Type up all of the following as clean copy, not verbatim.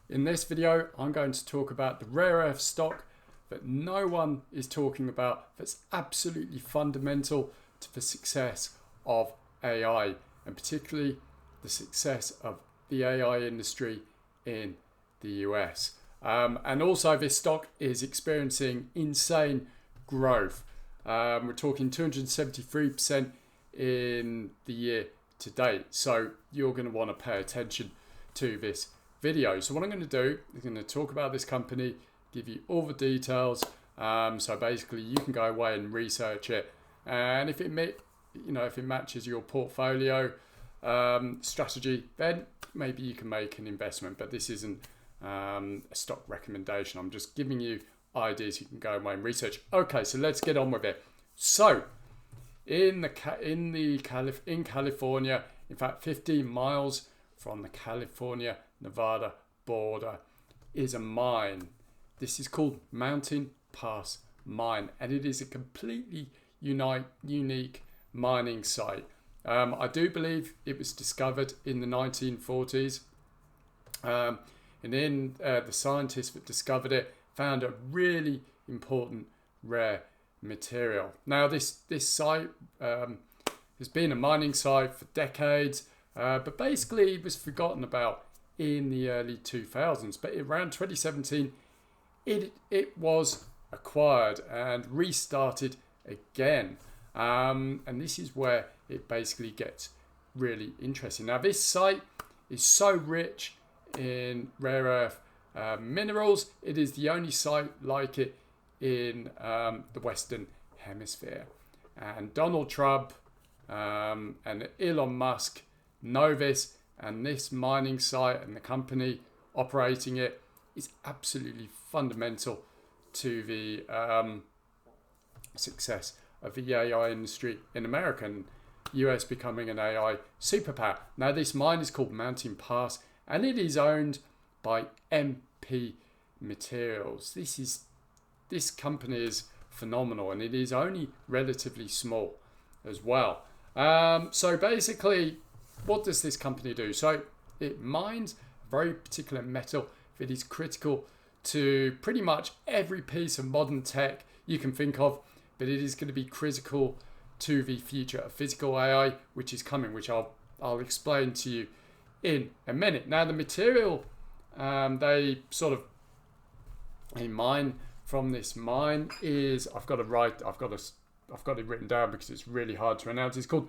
In this video, I'm going to talk about the rare earth stock that no one is talking about that's absolutely fundamental to the success of AI, and particularly the success of the AI industry in the US. And also this stock is experiencing insane growth. We're talking 273% in the year to date. So you're going to want to pay attention to this video. So what I'm going to do is going to talk about this company, give you all the details. So basically you can go away and research it. And if it matches your portfolio strategy, then maybe you can make an investment. But this isn't a stock recommendation. I'm just giving you ideas you can go away and research. Okay, so let's get on with it. So in California, in fact 15 miles from the California-Nevada border, is a mine. This is called Mountain Pass Mine, and it is a completely unique mining site. I do believe it was discovered in the 1940s, and then the scientists that discovered it found a really important rare material. Now this site has been a mining site for decades, but basically it was forgotten about in the early 2000s. But around 2017, it was acquired and restarted again. And this is where it basically gets really interesting. Now this site is so rich in rare earth minerals. It is the only site like it in the Western Hemisphere. And Donald Trump and Elon Musk know this, and this mining site and the company operating it is absolutely fundamental to the success of the AI industry in America and US becoming an AI superpower. Now this mine is called Mountain Pass, and it is owned by MP Materials. This company is phenomenal, and it is only relatively small as well. So basically, what does this company do? So it mines a very particular metal that is critical to pretty much every piece of modern tech you can think of, but it is going to be critical to the future of physical AI, which is coming, which I'll explain to you in a minute. Now the material they mine from this mine is, I've got it written down because it's really hard to pronounce. It's called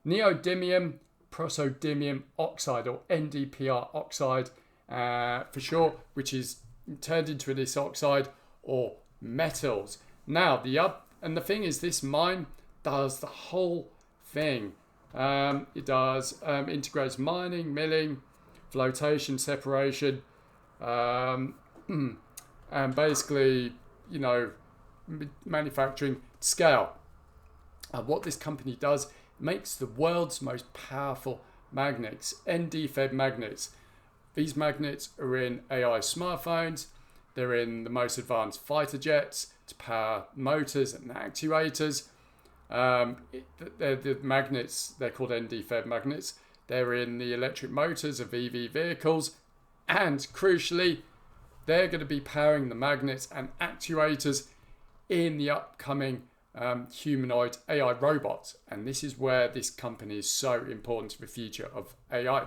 neodymium praseodymium oxide, or NdPr oxide for short, which is turned into this oxide or metals. Now the thing is, this mine does the whole thing. It does integrates mining, milling, flotation, separation, and basically, manufacturing scale. What this company does, makes the world's most powerful magnets, NdFeB magnets. These magnets are in AI smartphones. They're in the most advanced fighter jets to power motors and actuators. They're the magnets, they're called NdFeB magnets. They're in the electric motors of EV vehicles, and crucially, they're going to be powering the magnets and actuators in the upcoming humanoid AI robots. And this is where this company is so important to the future of AI.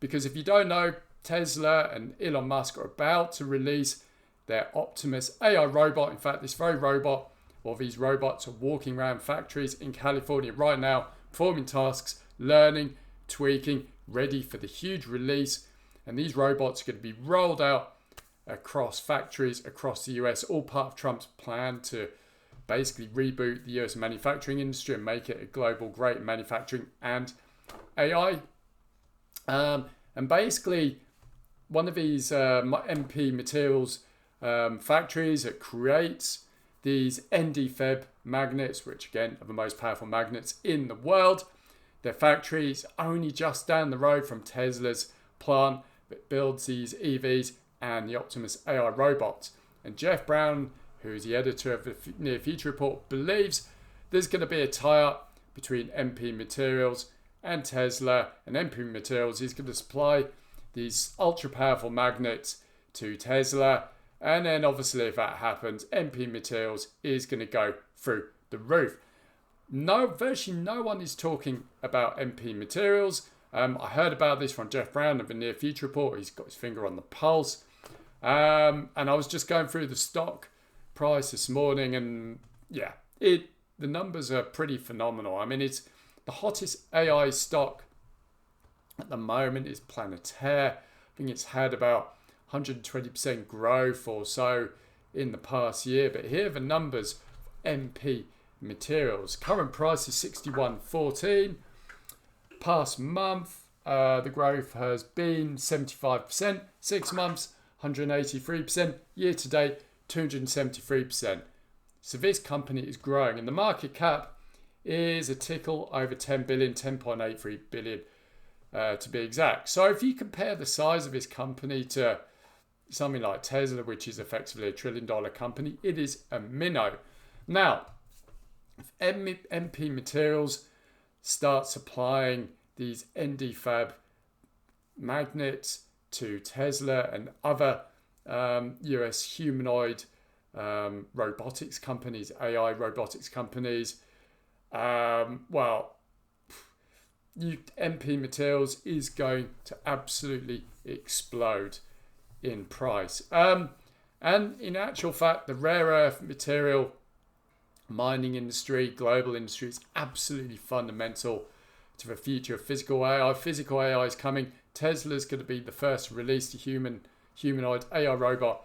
Because if you don't know, Tesla and Elon Musk are about to release their Optimus AI robot. In fact, this very robot, or these robots, are walking around factories in California right now, performing tasks, learning, tweaking, ready for the huge release. And these robots are going to be rolled out across factories across the US, all part of Trump's plan to basically reboot the US manufacturing industry and make it a global great manufacturing and AI. And basically, one of these MP Materials factories that creates these NdFeB magnets, which again are the most powerful magnets in the world. Their factory is only just down the road from Tesla's plant that builds these EVs and the Optimus AI robots. And Jeff Brown, who's the editor of the Near Future Report, believes there's going to be a tie-up between MP Materials and Tesla. And MP Materials is going to supply these ultra powerful magnets to Tesla. And then obviously if that happens, MP Materials is going to go through the roof. Virtually no one is talking about MP Materials. I heard about this from Jeff Brown of the Near Future Report. He's got his finger on the pulse. And I was just going through the stock price this morning, and yeah, the numbers are pretty phenomenal. I mean, it's the hottest AI stock at the moment is Planetaire. I think it's had about 120% growth or so in the past year. But here are the numbers for MP Materials. Current price is 61.14. Past month, the growth has been 75%. 6 months, 183%. Year to date, 273%. So this company is growing, and the market cap is a tickle over 10 billion, 10.83 billion to be exact. So if you compare the size of this company to something like Tesla, which is effectively a $1 trillion company, it is a minnow. Now, if MP Materials start supplying these NdFab magnets to Tesla and other US humanoid robotics companies, AI robotics companies, MP Materials is going to absolutely explode in price. And in actual fact, the rare earth material mining industry, global industry, is absolutely fundamental to the future of physical AI. Physical AI is coming. Tesla's going to be the first to release the humanoid AI robot.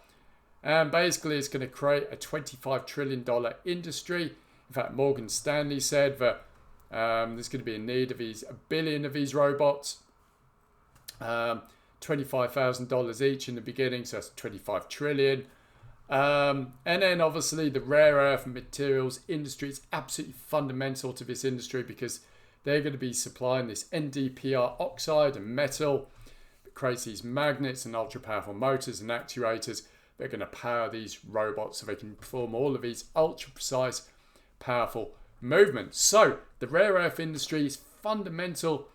And basically, it's going to create a $25 trillion industry. In fact, Morgan Stanley said that there's going to be a need of a billion of these robots. $25,000 each in the beginning, so that's 25 trillion. And then obviously the rare earth materials industry is absolutely fundamental to this industry because they're going to be supplying this NdPr oxide and metal that creates these magnets and ultra powerful motors and actuators. They're going to power these robots so they can perform all of these ultra precise, powerful movements. So the rare earth industry is fundamental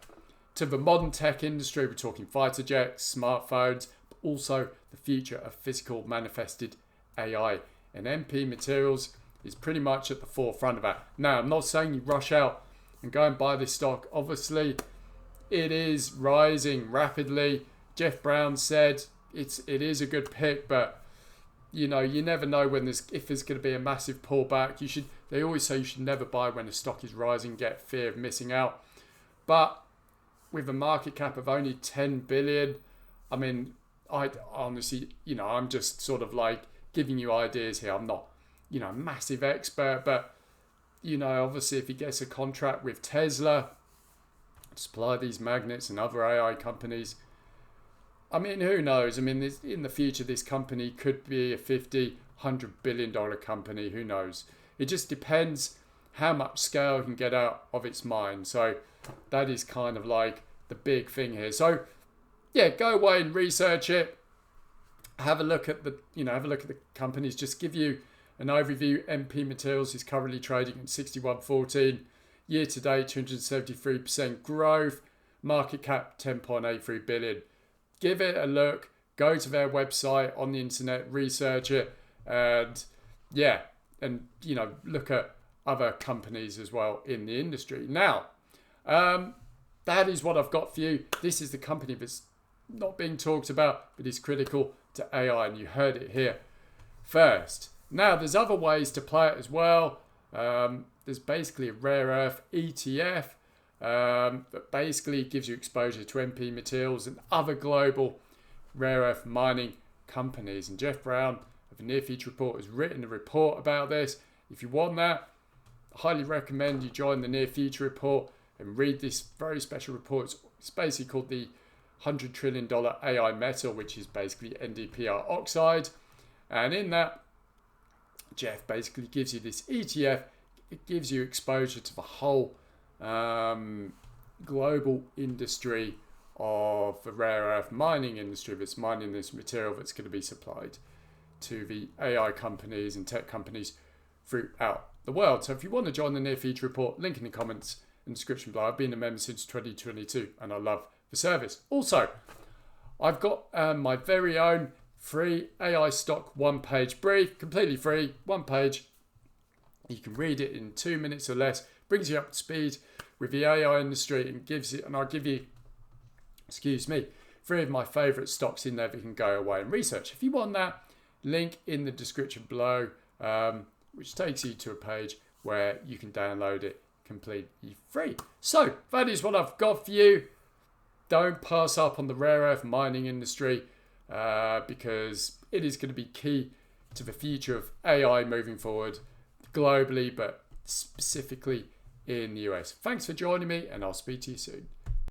to the modern tech industry. We're talking fighter jets, smartphones, but also the future of physical manifested AI. And MP Materials is pretty much at the forefront of that. Now, I'm not saying you rush out and go and buy this stock. Obviously, it is rising rapidly. Jeff Brown said it is a good pick, but you never know if there's going to be a massive pullback. They always say you should never buy when the stock is rising, get fear of missing out. But with a market cap of only 10 billion, I mean, I honestly, I'm just sort of like giving you ideas here. I'm not, a massive expert, but, obviously if he gets a contract with Tesla to supply these magnets and other AI companies, I mean, who knows? I mean, in the future, this company could be a $50, $100 billion company. Who knows? It just depends how much scale it can get out of its mine. So that is kind of like the big thing here. So yeah, go away and research it. Have a look at the companies. Just give you an overview. MP Materials is currently trading at 61.14. Year to date, 273% growth. Market cap 10.83 billion. Give it a look. Go to their website on the internet, research it, and look at other companies as well in the industry. Now, that is what I've got for you. This is the company that's not being talked about, but is critical to AI, and you heard it here first. Now, there's other ways to play it as well. There's basically a rare earth ETF that basically gives you exposure to MP Materials and other global rare earth mining companies. And Jeff Brown of the Near Future Report has written a report about this. If you want that, I highly recommend you join the Near Future Report and read this very special report. It's basically called the $100 trillion AI metal, which is basically NdPr oxide. And in that, Jeff basically gives you this ETF. It gives you exposure to the whole global industry of the rare earth mining industry that's mining this material that's going to be supplied to the AI companies and tech companies throughout the world. So if you want to join the Near Future Report, link in the comments and description below. I've been a member since 2022 and I love the service. Also, I've got my very own free AI stock one-page brief, completely free, one page. You can read it in 2 minutes or less, brings you up to speed with the AI industry and I'll give you, 3 of my favorite stocks in there that you can go away and research. If you want that, link in the description below, which takes you to a page where you can download it completely free. So that is what I've got for you. Don't pass up on the rare earth mining industry because it is going to be key to the future of AI moving forward globally, but specifically in the US. Thanks for joining me, and I'll speak to you soon.